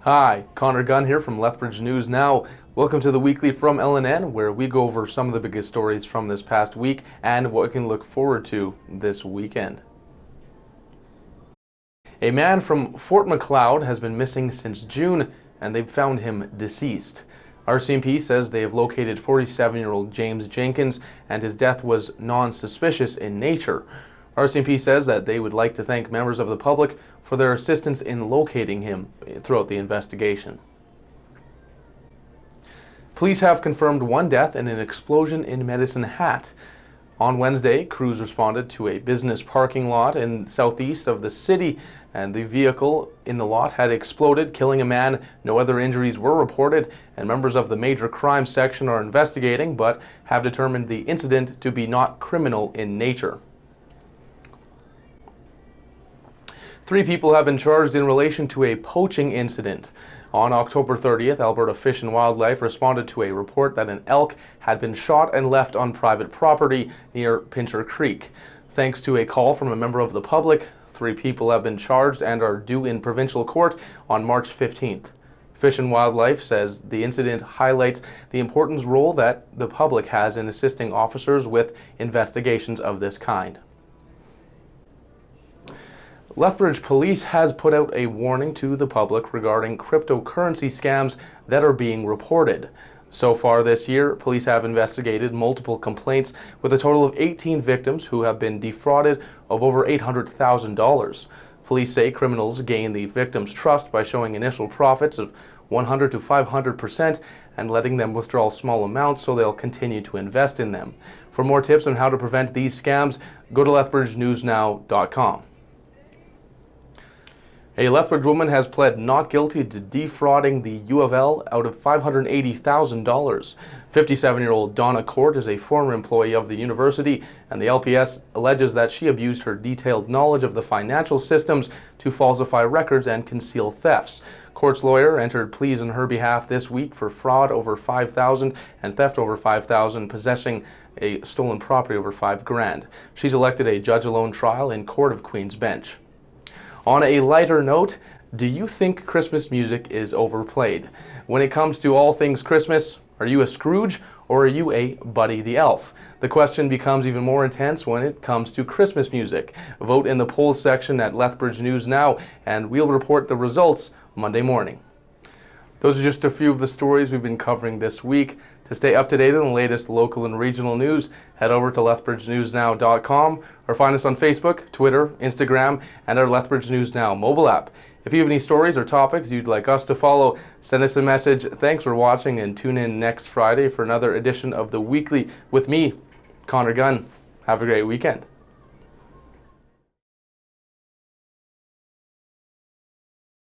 Hi, Connor Gunn here from Lethbridge News Now. Welcome to the weekly from LNN, where we go over some of the biggest stories from this past week and what we can look forward to this weekend. A man from Fort Macleod has been missing since June, and they've found him deceased. RCMP says they have located 47-year-old James Jenkins, and his death was non-suspicious in nature. RCMP says that they would like to thank members of the public for their assistance in locating him throughout the investigation. Police have confirmed one death in an explosion in Medicine Hat. On Wednesday, crews responded to a business parking lot in southeast of the city, and the vehicle in the lot had exploded, killing a man. No other injuries were reported, and members of the Major Crime Section are investigating, but have determined the incident to be not criminal in nature. 3 people have been charged in relation to a poaching incident. On October 30th, Alberta Fish and Wildlife responded to a report that an elk had been shot and left on private property near Pincher Creek. Thanks to a call from a member of the public, 3 people have been charged and are due in provincial court on March 15th. Fish and Wildlife says the incident highlights the important role that the public has in assisting officers with investigations of this kind. Lethbridge Police has put out a warning to the public regarding cryptocurrency scams that are being reported. So far this year, police have investigated multiple complaints with a total of 18 victims who have been defrauded of over $800,000. Police say criminals gain the victims' trust by showing initial profits of 100 to 500% and letting them withdraw small amounts so they'll continue to invest in them. For more tips on how to prevent these scams, go to lethbridgenewsnow.com. A Lethbridge woman has pled not guilty to defrauding the U of L out of $580,000. 57-year-old Donna Court is a former employee of the university, and the LPS alleges that she abused her detailed knowledge of the financial systems to falsify records and conceal thefts. Court's lawyer entered pleas on her behalf this week for fraud over $5,000 and theft over $5,000, possessing a stolen property over $5,000. She's elected a judge-alone trial in Court of Queen's Bench. On a lighter note, do you think Christmas music is overplayed? When it comes to all things Christmas, are you a Scrooge or are you a Buddy the Elf? The question becomes even more intense when it comes to Christmas music. Vote in the polls section at Lethbridge News Now, and we'll report the results Monday morning. Those are just a few of the stories we've been covering this week. To stay up to date on the latest local and regional news, head over to lethbridgenewsnow.com or find us on Facebook, Twitter, Instagram, and our Lethbridge News Now mobile app. If you have any stories or topics you'd like us to follow, send us a message. Thanks for watching, and tune in next Friday for another edition of The Weekly with me, Connor Gunn. Have a great weekend.